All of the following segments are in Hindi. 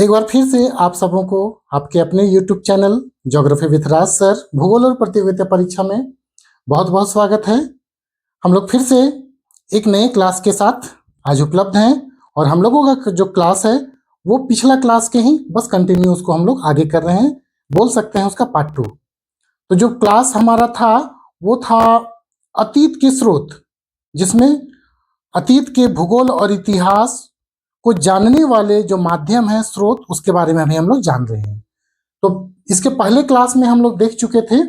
एक बार फिर से आप सबों को आपके अपने YouTube channel geography with Raj sir भूगोल और प्रतियोगिता परीक्षा में बहुत बहुत स्वागत है। हम लोग फिर से एक नए क्लास के साथ आज उपलब्ध हैं और हम लोगों का जो क्लास है वो पिछला क्लास के ही बस कंटिन्यू उसको हम लोग आगे कर रहे हैं, बोल सकते हैं उसका पार्ट 2। तो जो क्लास हमारा था वो था अतीत के स्रोत, जिसमें अतीत के भूगोल और इतिहास को जानने वाले जो माध्यम है स्रोत, उसके बारे में अभी हम लोग जान रहे हैं। तो इसके पहले क्लास में हम लोग देख चुके थे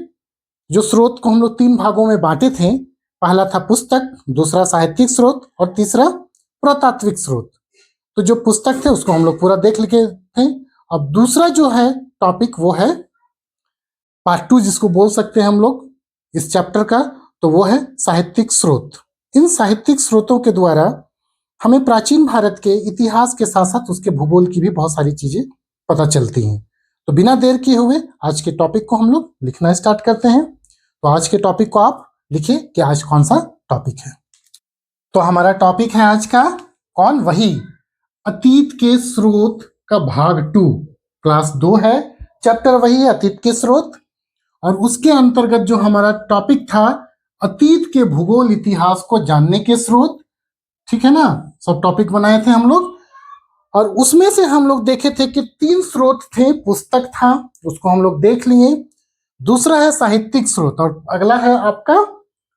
जो स्रोत को हम लोग 3 भागों में बांटे थे। पहला था पुस्तक, दूसरा साहित्यिक स्रोत और तीसरा पुरातात्विक स्रोत। तो जो पुस्तक थे उसको हम लोग पूरा देख लिखे थे। अब दूसरा जो है टॉपिक वो है पार्ट 2, जिसको बोल सकते हैं हम लोग इस चैप्टर का, तो वो है साहित्यिक स्रोत। इन साहित्यिक स्रोतों के द्वारा हमें प्राचीन भारत के इतिहास के साथ साथ उसके भूगोल की भी बहुत सारी चीजें पता चलती हैं। तो बिना देर किए हुए आज के टॉपिक को हम लोग लिखना स्टार्ट करते हैं। तो आज के टॉपिक को आप लिखिए कि आज कौन सा टॉपिक है। तो हमारा टॉपिक है आज का वही अतीत के स्रोत का भाग 2, क्लास 2 है, चैप्टर वही है अतीत के स्रोत। और उसके अंतर्गत जो हमारा टॉपिक था अतीत के भूगोल इतिहास को जानने के स्रोत, ठीक है ना, सब टॉपिक बनाए थे हम लोग। और उसमें से हम लोग देखे थे कि 3 स्रोत थे। पुस्तक था, उसको हम लोग देख लिए, दूसरा है साहित्यिक स्रोत और अगला है आपका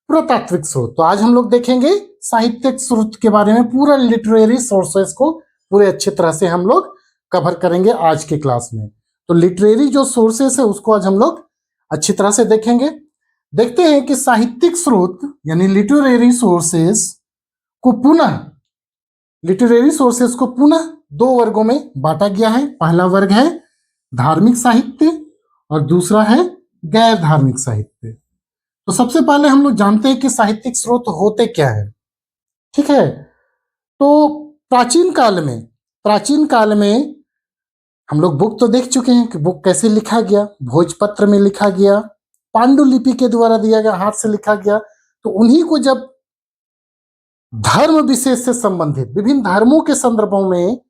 पुरातात्विक स्रोत। तो आज हम लोग देखेंगे साहित्यिक स्रोत के बारे में, पूरा लिटरेरी सोर्सेस को पूरे अच्छी तरह से हम लोग कवर करेंगे आज के क्लास में। तो लिटरेरी जो सोर्सेस है उसको आज हम लोग अच्छी तरह से देखेंगे। देखते हैं कि साहित्यिक स्रोत यानी लिटरेरी सोर्सेस को पुनः 2 वर्गों में बांटा गया है। पहला वर्ग है धार्मिक साहित्य और दूसरा है गैर धार्मिक साहित्य। तो सबसे पहले हम लोग जानते हैं कि साहित्यिक स्रोत होते क्या है, ठीक है। तो प्राचीन काल में हम लोग बुक तो देख चुके हैं कि बुक कैसे लिखा गया। भोजपत्र में लिखा गया, पांडुलिपि के द्वारा दिया गया, हाथ से लिखा गया। तो उन्हीं को जब धर्म विशेष से संबंधित विभिन्न धर्मों के संदर्भों में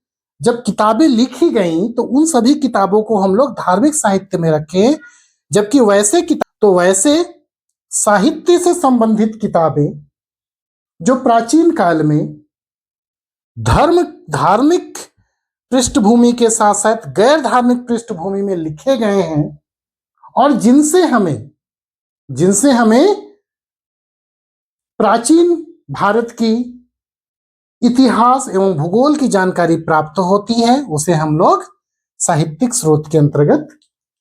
जब किताबें लिखी गईं तो उन सभी किताबों को हम लोग धार्मिक साहित्य में रखे। जबकि वैसे साहित्य से संबंधित किताबें जो प्राचीन काल में धार्मिक पृष्ठभूमि के साथ साथ गैर धार्मिक पृष्ठभूमि में लिखे गए हैं और जिनसे हमें प्राचीन भारत की इतिहास एवं भूगोल की जानकारी प्राप्त होती है, उसे हम लोग साहित्यिक स्रोत के अंतर्गत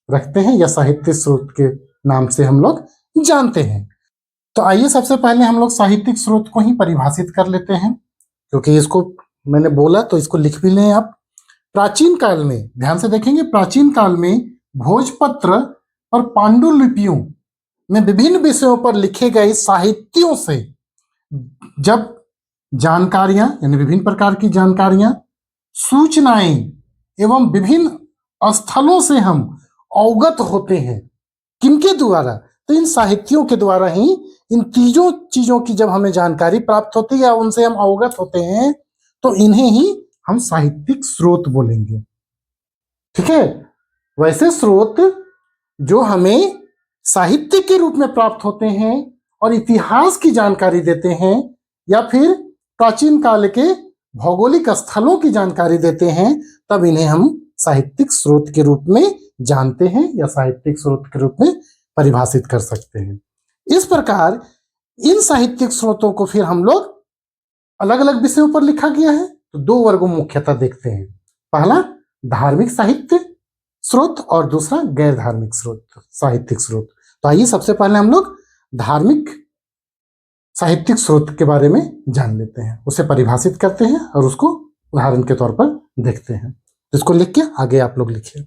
रखते हैं या साहित्य स्रोत के नाम से हम लोग जानते हैं। तो आइए सबसे पहले हम लोग साहित्यिक स्रोत को ही परिभाषित कर लेते हैं, क्योंकि इसको मैंने बोला तो इसको लिख भी लें आप। प्राचीन काल में, ध्यान से देखेंगे, प्राचीन काल में भोजपत्र और पांडुलिपियों में विभिन्न विषयों पर लिखे गए साहित्यों से जब जानकारियां यानी विभिन्न प्रकार की जानकारियां, सूचनाएं एवं विभिन्न स्थलों से हम अवगत होते हैं। किनके द्वारा? तो इन साहित्यों के द्वारा ही इन तीनों चीजों की जब हमें जानकारी प्राप्त होती है या उनसे हम अवगत होते हैं तो इन्हें ही हम साहित्यिक स्रोत बोलेंगे, ठीक है। वैसे स्रोत जो हमें साहित्य के रूप में प्राप्त होते हैं और इतिहास की जानकारी देते हैं या फिर प्राचीन काल के भौगोलिक स्थलों की जानकारी देते हैं, तब इन्हें हम साहित्यिक स्रोत के रूप में जानते हैं या साहित्यिक स्रोत के रूप में परिभाषित कर सकते हैं। इस प्रकार इन साहित्यिक स्रोतों को फिर हम लोग अलग अलग विषयों पर लिखा गया है तो 2 वर्गों मुख्यतः देखते हैं। पहला धार्मिक साहित्य स्रोत और दूसरा गैर धार्मिक स्रोत, साहित्यिक स्रोत। तो आइए सबसे पहले हम लोग धार्मिक साहित्यिक स्रोत के बारे में जान लेते हैं, उसे परिभाषित करते हैं और उसको उदाहरण के तौर पर देखते हैं। इसको लिख के आगे आप लोग लिखिए।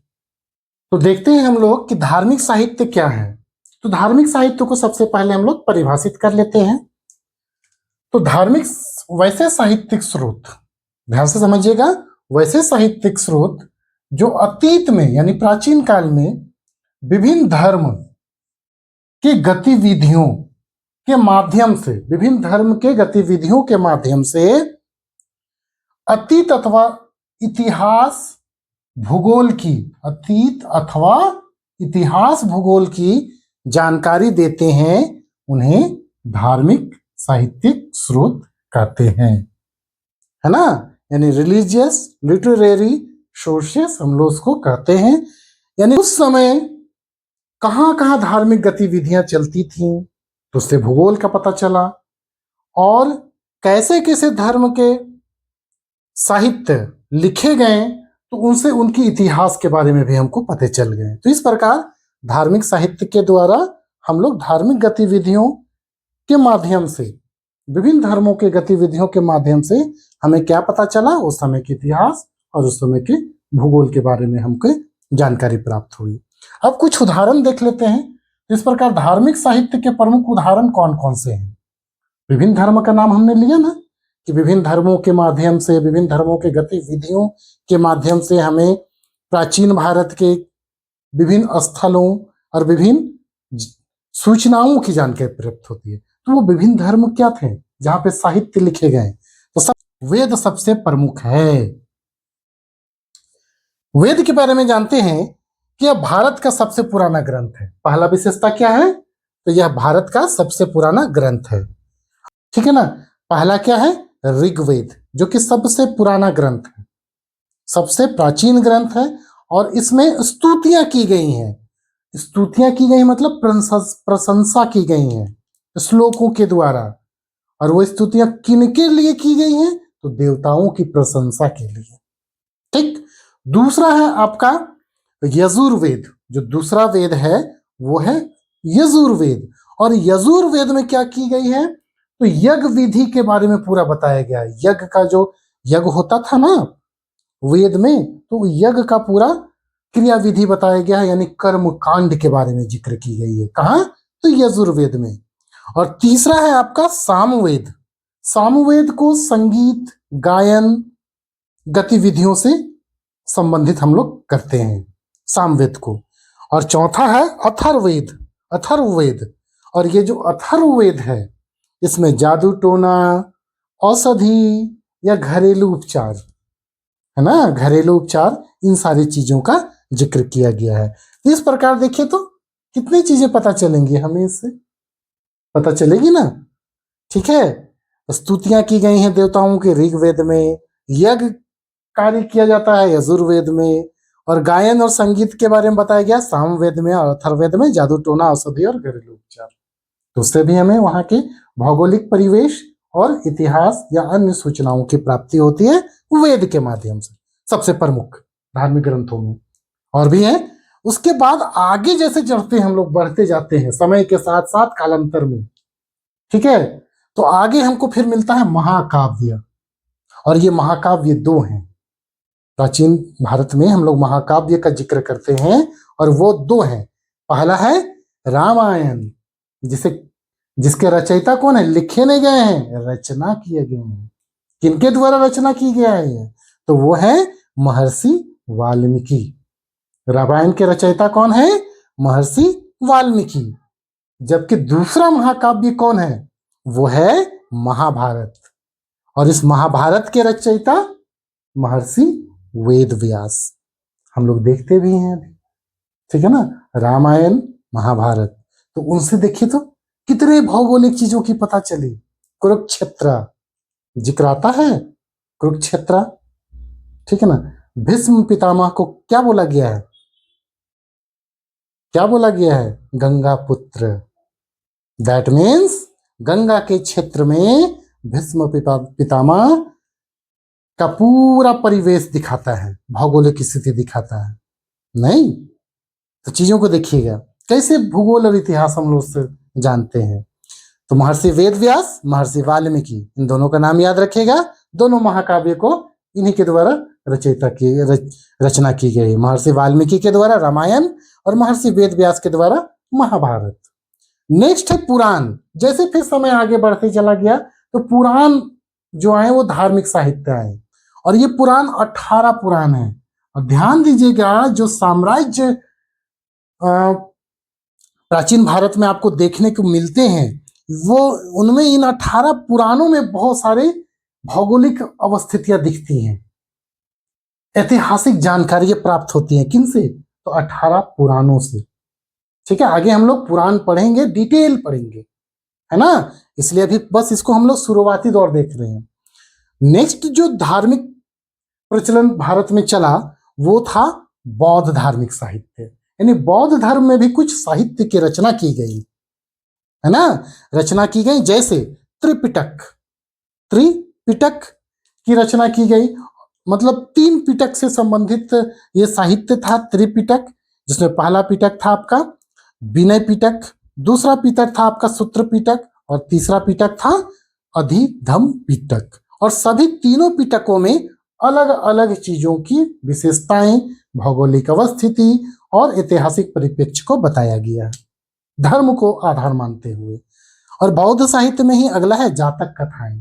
तो देखते हैं हम लोग कि धार्मिक साहित्य क्या है। तो धार्मिक साहित्य को सबसे पहले हम लोग परिभाषित कर लेते हैं। तो वैसे साहित्यिक स्रोत, ध्यान से समझिएगा, वैसे साहित्यिक स्रोत जो अतीत में यानी प्राचीन काल में विभिन्न धर्म के गतिविधियों के माध्यम से, विभिन्न धर्म के गतिविधियों के माध्यम से अतीत अथवा इतिहास भूगोल की, अतीत अथवा इतिहास भूगोल की जानकारी देते हैं उन्हें धार्मिक साहित्यिक स्रोत कहते हैं, है ना। यानी रिलीजियस लिटरेरी सोर्सेस हम लोग उसको कहते हैं। यानी उस समय कहाँ कहाँ धार्मिक गतिविधियां चलती थीं तो उससे भूगोल का पता चला, और कैसे कैसे धर्म के साहित्य लिखे गए तो उनसे उनके इतिहास के बारे में भी हमको पता चल गए। तो इस प्रकार धार्मिक साहित्य के द्वारा हम लोग धार्मिक गतिविधियों के माध्यम से, विभिन्न धर्मों के गतिविधियों के माध्यम से हमें क्या पता चला, उस समय के इतिहास और उस समय के भूगोल के बारे में हमको जानकारी प्राप्त हुई। अब कुछ उदाहरण देख लेते हैं। इस प्रकार धार्मिक साहित्य के प्रमुख उदाहरण कौन कौन से हैं। विभिन्न धर्म का नाम हमने लिया ना, कि विभिन्न धर्मों के माध्यम से, विभिन्न धर्मों के गतिविधियों के माध्यम से हमें प्राचीन भारत के विभिन्न स्थलों और विभिन्न सूचनाओं की जानकारी प्राप्त होती है। तो वो विभिन्न धर्म क्या थे जहां पे साहित्य लिखे गए, तो वेद सबसे प्रमुख है। वेद के बारे में जानते हैं कि यह भारत का सबसे पुराना ग्रंथ है। पहला विशेषता क्या है, तो यह भारत का सबसे पुराना ग्रंथ है, ठीक है ना। पहला क्या है, ऋग्वेद, जो कि सबसे पुराना ग्रंथ है, सबसे प्राचीन ग्रंथ है, और इसमें स्तुतियां की गई हैं। स्तुतियां की गई मतलब प्रशंसा की गई है श्लोकों के द्वारा, और वो स्तुतियां किनके लिए की गई हैं, तो देवताओं की प्रशंसा के लिए, ठीक। दूसरा है आपका यजुर्वेद, जो दूसरा वेद है वो है यजुर्वेद, और यजुर्वेद में क्या की गई है, तो यज्ञ विधि के बारे में पूरा बताया गया है। यज्ञ का जो यज्ञ होता था ना वेद में, तो यज्ञ का पूरा क्रिया विधि बताया गया है, यानी कर्म कांड के बारे में जिक्र की गई है। कहाँ, तो यजुर्वेद में। और तीसरा है आपका सामवेद। सामवेद को संगीत गायन गतिविधियों से संबंधित हम लोग करते हैं सामवेद को। और चौथा है अथर्ववेद। अथर्ववेद, और ये जो अथर्ववेद है इसमें जादू टोना, औषधि या घरेलू उपचार, है ना, घरेलू उपचार, इन सारी चीजों का जिक्र किया गया है। इस प्रकार देखिए तो कितनी चीजें पता चलेंगी हमें, इससे पता चलेगी ना, ठीक है। स्तुतियां की गई हैं देवताओं के ऋग्वेद में, यज्ञ कार्य किया जाता है यजुर्वेद में, और गायन और संगीत के बारे में बताया गया सामवेद में, और अथर्ववेद में जादू टोना, औषधि और घरेलू उपचार। तो उससे भी हमें वहां के भौगोलिक परिवेश और इतिहास या अन्य सूचनाओं की प्राप्ति होती है वेद के माध्यम से, सबसे प्रमुख धार्मिक ग्रंथों में। और भी है, उसके बाद आगे जैसे चढ़ते हैं हम लोग, बढ़ते जाते हैं समय के साथ साथ कालांतर में, ठीक है। तो आगे हमको फिर मिलता है महाकाव्य, और ये महाकाव्य दो हैं। प्राचीन भारत में हम लोग महाकाव्य का जिक्र करते हैं, और वो दो हैं। पहला है रामायण, जिसके रचयिता कौन है, लिखे नहीं गए हैं, रचना किए गए हैं। किनके द्वारा रचना की गया है, तो वो है महर्षि वाल्मीकि। रामायण के रचयिता कौन है, महर्षि वाल्मीकि। जबकि दूसरा महाकाव्य कौन है, वो है महाभारत, और इस महाभारत के रचयिता महर्षि वेद व्यास। हम लोग देखते भी हैं, ठीक है ना, रामायण महाभारत। तो उनसे देखिए तो कितने भौगोलिक चीजों की पता चली। कुरुक्षेत्र जिक्र आता है, कुरुक्षेत्र, ठीक है ना। भीष्म पितामह को क्या बोला गया है, क्या बोला गया है, गंगा पुत्र। दैट मीन्स गंगा के क्षेत्र में भीष्म पितामह का पूरा परिवेश दिखाता है, भौगोलिक स्थिति दिखाता है। नहीं तो चीजों को देखिएगा कैसे भूगोल और इतिहास हम लोग से जानते हैं। तो महर्षि वेद व्यास, महर्षि वाल्मीकि, इन दोनों का नाम याद रखिएगा। दोनों महाकाव्य को इन्हीं के द्वारा रचना की गई। महर्षि वाल्मीकि के द्वारा रामायण, और महर्षि वेद व्यास के द्वारा महाभारत। नेक्स्ट है पुराण। जैसे फिर समय आगे बढ़ते चला गया तो पुराण जो आए वो धार्मिक साहित्य आए, और ये पुराण 18 पुराण है। और ध्यान दीजिएगा, जो साम्राज्य प्राचीन भारत में आपको देखने को मिलते हैं, वो उनमें इन 18 पुराणों में बहुत सारे भौगोलिक अवस्थितियां दिखती हैं। ऐतिहासिक जानकारी प्राप्त होती है। किन से? तो 18 पुराणों से। ठीक है, आगे हम लोग पुराण पढ़ेंगे, डिटेल पढ़ेंगे, है ना। इसलिए अभी बस इसको हम लोग शुरुआती दौर देख रहे हैं। नेक्स्ट जो धार्मिक प्रचलन भारत में चला वो था बौद्ध धार्मिक साहित्य, यानी बौद्ध धर्म में भी कुछ साहित्य की रचना की गई, है ना, रचना की गई। जैसे त्रिपिटक, त्रिपिटक की रचना की गई, मतलब 3 पिटक से संबंधित ये साहित्य था त्रिपिटक, जिसमें पहला पिटक था आपका विनय पिटक, दूसरा पिटक था आपका सूत्र पिटक, और तीसरा पिटक था अधिधम्म पिटक। और सभी तीनों पिटकों में अलग अलग चीजों की विशेषताएं, भौगोलिक अवस्थिति और ऐतिहासिक परिप्रेक्ष्य को बताया गया है, धर्म को आधार मानते हुए। और बौद्ध साहित्य में ही अगला है जातक कथाएं,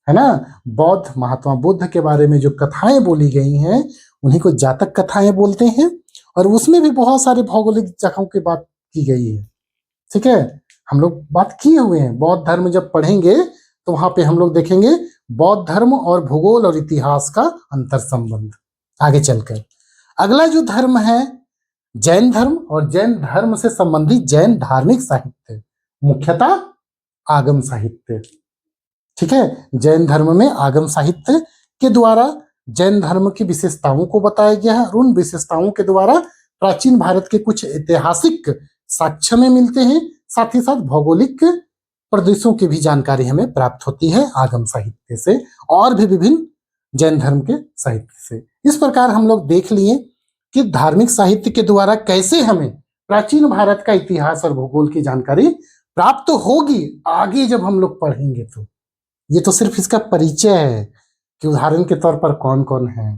है ना। बौद्ध महात्मा बुद्ध के बारे में जो कथाएं बोली गई हैं उन्हीं को जातक कथाएं बोलते हैं, और उसमें भी बहुत सारे भौगोलिक जगहों की बात की गई है। ठीक है, हम लोग बात किए हुए हैं। बौद्ध धर्म जब पढ़ेंगे तो वहां पे हम लोग देखेंगे बौद्ध धर्म और भूगोल और इतिहास का अंतर संबंध आगे चलकर। अगला जो धर्म है जैन धर्म, और जैन धर्म से संबंधित जैन धार्मिक साहित्य, मुख्यतः आगम साहित्य। ठीक है, जैन धर्म में आगम साहित्य के द्वारा जैन धर्म की विशेषताओं को बताया गया है, और उन विशेषताओं के द्वारा प्राचीन भारत के कुछ ऐतिहासिक साक्ष्य में मिलते हैं, साथ ही साथ भौगोलिक प्रदेशों की भी जानकारी हमें प्राप्त होती है आगम साहित्य से, और भी विभिन्न जैन धर्म के साहित्य से। इस प्रकार हम लोग देख लिए कि धार्मिक साहित्य के द्वारा कैसे हमें प्राचीन भारत का इतिहास और भूगोल की जानकारी प्राप्त होगी आगे जब हम लोग पढ़ेंगे। तो ये तो सिर्फ इसका परिचय है कि उदाहरण के तौर पर कौन कौन है।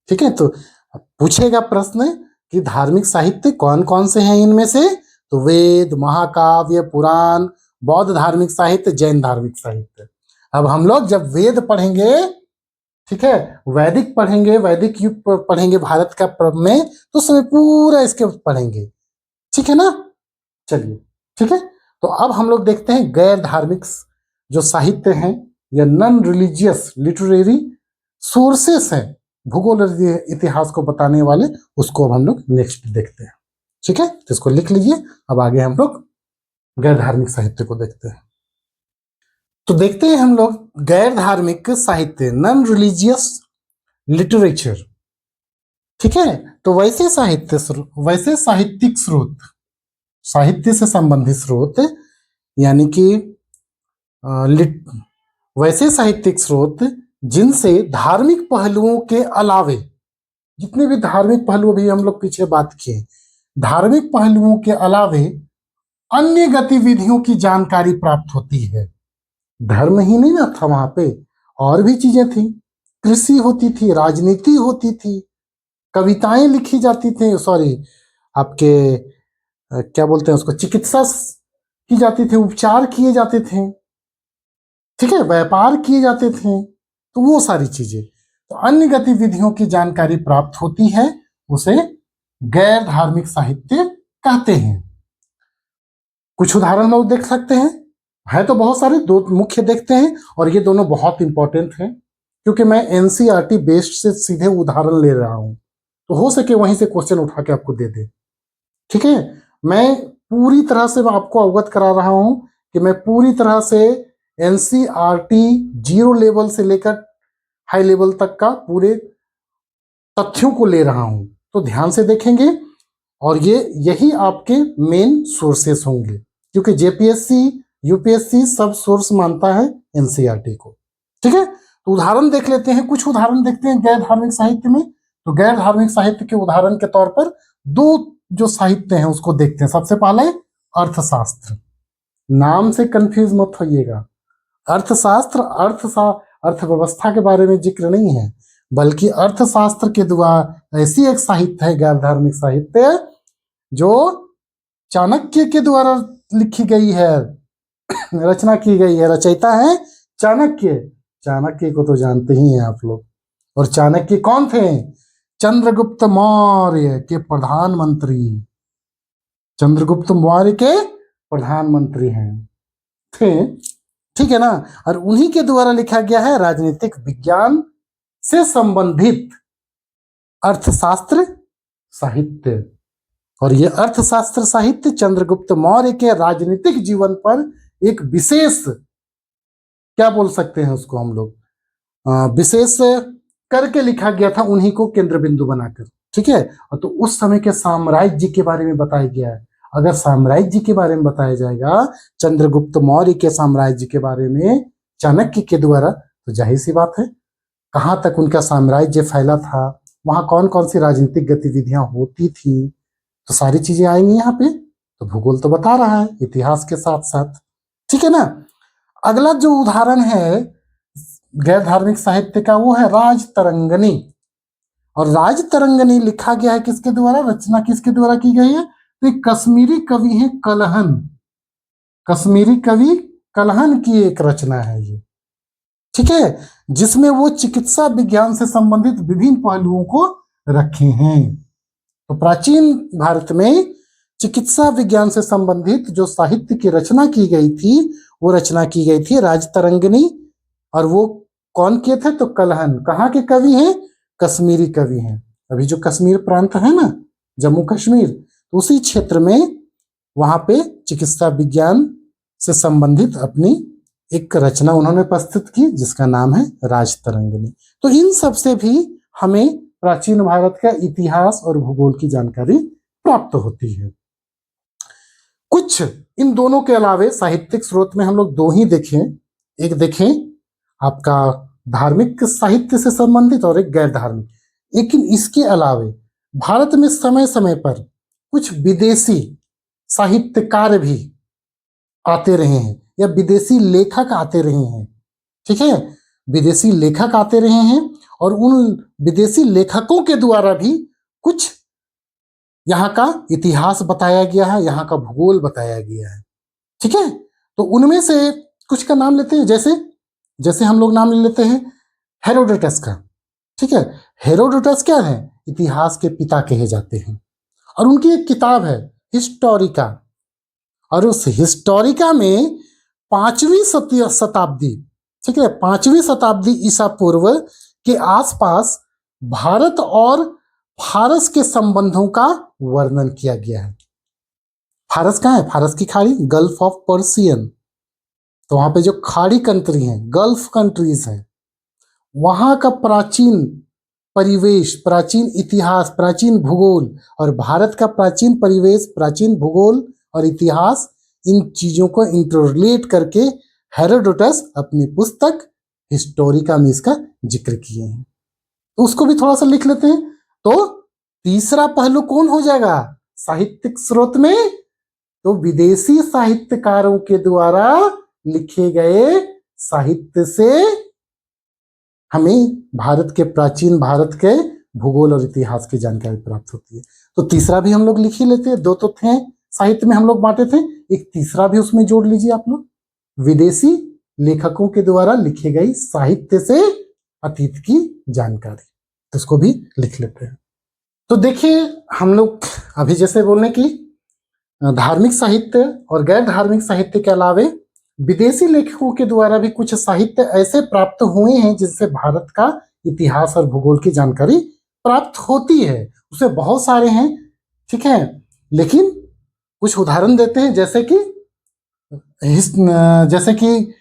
ठीक है, तो पूछेगा प्रश्न कि धार्मिक साहित्य कौन कौन से हैं इनमें से, तो वेद, महाकाव्य, पुराण, बौद्ध धार्मिक साहित्य, जैन धार्मिक साहित्य। अब हम लोग जब वेद पढ़ेंगे, ठीक है, वैदिक पढ़ेंगे, वैदिक युग पढ़ेंगे भारत का में, तो उसमें पूरा इसके पढ़ेंगे। ठीक है ना, चलिए ठीक है। तो अब हम लोग देखते हैं गैर धार्मिक जो साहित्य हैं या नॉन रिलीजियस लिटरेरी सोर्सेस हैं भूगोल और इतिहास को बताने वाले, उसको अब हम लोग नेक्स्ट देखते हैं। ठीक है, तो इसको लिख लीजिए। अब आगे हम लोग गैर धार्मिक साहित्य को देखते हैं। तो देखते हैं हम लोग गैर धार्मिक साहित्य, नॉन रिलीजियस लिटरेचर। ठीक है, तो वैसे साहित्यिक स्रोत, साहित्य से संबंधित स्रोत, यानी कि वैसे साहित्यिक स्रोत जिनसे धार्मिक पहलुओं के अलावे, जितने भी धार्मिक पहलू भी हम लोग पीछे बात किए, धार्मिक पहलुओं के अलावे अन्य गतिविधियों की जानकारी प्राप्त होती है। धर्म ही नहीं ना था वहां पे, और भी चीजें थी, कृषि होती थी, राजनीति होती थी, कविताएं लिखी जाती थी, सॉरी आपके क्या बोलते हैं उसको, चिकित्सा की जाती थी, उपचार किए जाते थे, ठीक है, व्यापार किए जाते थे, तो वो सारी चीजें, तो अन्य गतिविधियों की जानकारी प्राप्त होती है, उसे गैर धार्मिक साहित्य कहते हैं। कुछ उदाहरण लोग देख सकते हैं, है तो बहुत सारे, दो मुख्य देखते हैं, और ये दोनों बहुत इंपॉर्टेंट हैं क्योंकि मैं एनसीईआरटी बेस्ड से सीधे उदाहरण ले रहा हूं, तो हो सके वहीं से क्वेश्चन उठा के आपको दे दे। ठीक है, मैं पूरी तरह से आपको अवगत करा रहा हूं कि मैं पूरी तरह से एनसीईआरटी 0 लेवल से लेकर हाई लेवल तक का पूरे तथ्यों को ले रहा हूं, तो ध्यान से देखेंगे, और ये यही आपके मेन सोर्सेस होंगे, क्योंकि जेपीएससी यूपीएससी सब सोर्स मानता है एनसीईआरटी को। ठीक है, तो उदाहरण देख लेते हैं, कुछ उदाहरण देखते हैं गैर धार्मिक साहित्य में। तो गैर धार्मिक साहित्य के उदाहरण के तौर पर 2 जो साहित्य हैं उसको देखते हैं। सबसे पहले अर्थशास्त्र, नाम से कंफ्यूज मत होइएगा, अर्थशास्त्र अर्थव्यवस्था के बारे में जिक्र नहीं है, बल्कि अर्थशास्त्र के द्वारा ऐसी एक साहित्य है गैर धार्मिक साहित्य जो चाणक्य के द्वारा लिखी गई है, रचना की गई है, रचयिता है चाणक्य। चाणक्य को तो जानते ही हैं आप लोग, और चाणक्य कौन थे? चंद्रगुप्त मौर्य के प्रधानमंत्री, चंद्रगुप्त मौर्य के प्रधानमंत्री हैं थे। ठीक है ना, और उन्हीं के द्वारा लिखा गया है राजनीतिक विज्ञान से संबंधित अर्थशास्त्र साहित्य। और ये अर्थशास्त्र साहित्य चंद्रगुप्त मौर्य के राजनीतिक जीवन पर एक विशेष, क्या बोल सकते हैं उसको हम लोग, विशेष करके लिखा गया था, उन्हीं को केंद्र बिंदु बनाकर। ठीक है, तो उस समय के साम्राज्य के बारे में बताया गया है। अगर साम्राज्य के बारे में बताया जाएगा, चंद्रगुप्त मौर्य के साम्राज्य के बारे में चाणक्य के द्वारा, तो जाहिर सी बात है कहां तक उनका साम्राज्य फैला था, वहां कौन कौन सी राजनीतिक गतिविधियां होती थी, तो सारी चीजें आएंगी यहाँ पे। तो भूगोल तो बता रहा है इतिहास के साथ साथ। ठीक है ना। अगला जो उदाहरण है गैर धार्मिक साहित्य का, वो है राजतरंगिणी। और राजतरंगिणी लिखा गया है किसके द्वारा, रचना किसके द्वारा की गई है, तो कश्मीरी कवि है कलहन। कश्मीरी कवि कलहन की एक रचना है ये। ठीक है, जिसमें वो चिकित्सा विज्ञान से संबंधित विभिन्न पहलुओं को रखे हैं। तो प्राचीन भारत में चिकित्सा विज्ञान से संबंधित जो साहित्य की रचना की गई थी, वो रचना की गई थी राजतरंगिणी। और वो कौन किए थे, तो कलहन। कहाँ के कवि हैं, कश्मीरी कवि हैं। अभी जो कश्मीर प्रांत है ना, जम्मू कश्मीर, तो उसी क्षेत्र में वहां पे चिकित्सा विज्ञान से संबंधित अपनी एक रचना उन्होंने प्रस्तुत की, जिसका नाम है राजतरंगिणी। तो इन सब से भी हमें प्राचीन भारत का इतिहास और भूगोल की जानकारी प्राप्त होती है। कुछ इन दोनों के अलावे साहित्यिक स्रोत में हम लोग दो ही देखें, एक देखें आपका धार्मिक साहित्य से संबंधित और एक गैर धार्मिक। लेकिन इसके अलावे भारत में समय समय पर कुछ विदेशी साहित्यकार भी आते रहे हैं, या विदेशी लेखक आते रहे हैं। ठीक है, विदेशी लेखक आते रहे हैं, और उन विदेशी लेखकों के द्वारा भी कुछ यहाँ का इतिहास बताया गया है, यहाँ का भूगोल बताया गया है। ठीक है, तो उनमें से कुछ का नाम लेते हैं, जैसे हम लोग नाम ले लेते हैं हेरोडोटस का। ठीक है, हेरोडोटस क्या है, इतिहास के पिता कहे जाते हैं। और उनकी एक किताब है हिस्टोरिका, और उस हिस्टोरिका में 5वीं शताब्दी, ठीक है, 5वीं शताब्दी ईसा पूर्व के आसपास भारत और फारस के संबंधों का वर्णन किया गया है। फारस कहाँ है, फारस की खाड़ी, गल्फ ऑफ पर्सियन। तो वहां पे जो खाड़ी कंट्री है, गल्फ कंट्रीज है, वहां का प्राचीन परिवेश, प्राचीन इतिहास, प्राचीन भूगोल, और भारत का प्राचीन परिवेश, प्राचीन भूगोल और इतिहास, इन चीजों को इंटररिलेट करके हेरोडोटस अपनी पुस्तक हिस्टोरिका में इसका जिक्र किए हैं। तो उसको भी थोड़ा सा लिख लेते हैं। तो तीसरा पहलू कौन हो जाएगा साहित्यिक स्रोत में, तो विदेशी साहित्यकारों के द्वारा लिखे गए साहित्य से हमें भारत के, प्राचीन भारत के भूगोल और इतिहास की जानकारी प्राप्त होती है। तो तीसरा भी हम लोग लिख ही लेते हैं, दो तो थे साहित्य में हम लोग बांटे थे, एक तीसरा भी उसमें जोड़ लीजिए आप लोग, विदेशी लेखकों के द्वारा लिखे गई साहित्य से अतीत की जानकारी, तो उसको भी लिख लेते हैं। तो देखिए हम लोग अभी जैसे बोलने की धार्मिक साहित्य और गैर धार्मिक साहित्य के अलावे विदेशी लेखकों के द्वारा भी कुछ साहित्य ऐसे प्राप्त हुए हैं जिससे भारत का इतिहास और भूगोल की जानकारी प्राप्त होती है। उसे बहुत सारे हैं, ठीक है, लेकिन कुछ उदाहरण देते हैं, जैसे कि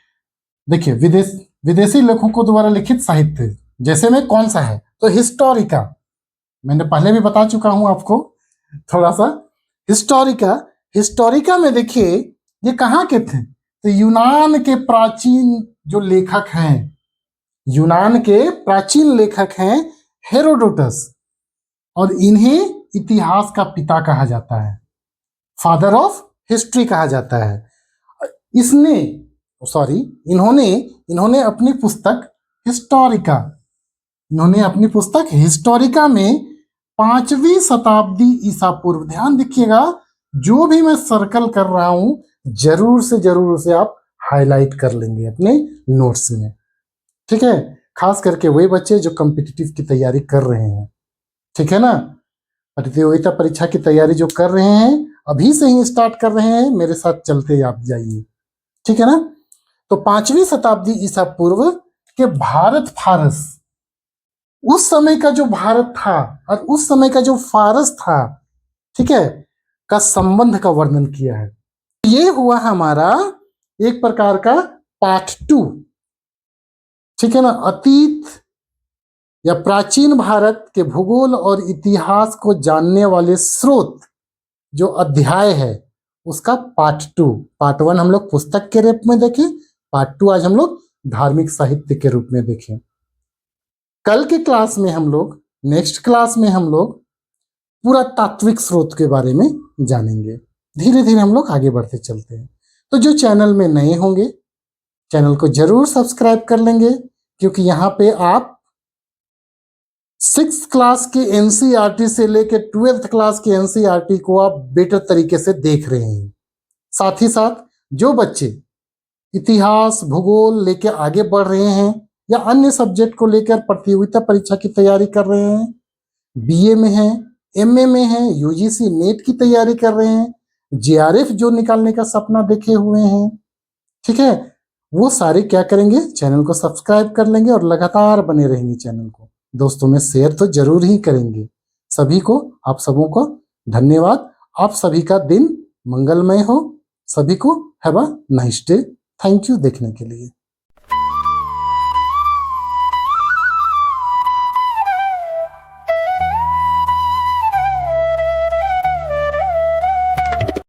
देखिए विदेशी लेखकों द्वारा लिखित साहित्य जैसे में कौन सा है, तो हिस्टोरिका, मैंने पहले भी बता चुका हूं आपको थोड़ा सा। हिस्टोरिका में देखिए ये कहाँ के थे, तो यूनान के प्राचीन जो लेखक हैं, यूनान के प्राचीन लेखक हैं हेरोडोटस, और इन्हें इतिहास का पिता कहा जाता है, फादर ऑफ हिस्ट्री कहा जाता है। इन्होंने अपनी पुस्तक हिस्टोरिका में 5वीं शताब्दी ईसा पूर्व, ध्यान देखिएगा जो भी मैं सर्कल कर रहा हूं जरूर से जरूर उसे आप हाईलाइट कर लेंगे अपने नोट्स में, ठीक है, खास करके वही बच्चे जो कॉम्पिटिटिव की तैयारी कर रहे हैं, ठीक है ना, प्रतियोगिता परीक्षा की तैयारी जो कर रहे हैं, अभी से ही स्टार्ट कर रहे हैं, मेरे साथ चलते आप जाइए, ठीक है ना। तो 5वीं शताब्दी ईसा पूर्व के भारत फारस उस समय का जो भारत था और उस समय का जो फारस था, ठीक है, का संबंध का वर्णन किया है। ये हुआ हमारा एक प्रकार का पार्ट 2, ठीक है ना। अतीत या प्राचीन भारत के भूगोल और इतिहास को जानने वाले स्रोत जो अध्याय है उसका पार्ट 2। पार्ट 1 हम लोग पुस्तक के रूप में देखें, पार्ट 2 आज हम लोग धार्मिक साहित्य के रूप में देखें। कल के क्लास में हम लोग, नेक्स्ट क्लास में हम लोग पूरा तात्विक स्रोत के बारे में जानेंगे। धीरे धीरे हम लोग आगे बढ़ते चलते हैं। तो जो चैनल में नए होंगे, चैनल को जरूर सब्सक्राइब कर लेंगे, क्योंकि यहाँ पे आप 6th क्लास के एनसीईआरटी से लेकर 12th क्लास के एनसीईआरटी को आप बेटर तरीके से देख रहे हैं। साथ ही साथ जो बच्चे इतिहास भूगोल लेकर आगे बढ़ रहे हैं या अन्य सब्जेक्ट को लेकर प्रतियोगिता परीक्षा की तैयारी कर रहे हैं, बीए में हैं, एमए में हैं, यूजीसी नेट की तैयारी कर रहे हैं, जेआरएफ जो निकालने का सपना देखे हुए हैं, ठीक है, वो सारे क्या करेंगे, चैनल को सब्सक्राइब कर लेंगे और लगातार बने रहेंगे। चैनल को दोस्तों में शेयर तो जरूर ही करेंगे। सभी को, आप सबों को धन्यवाद। आप सभी का दिन मंगलमय हो। सभी को have a nice day. Thank you देखने के लिए।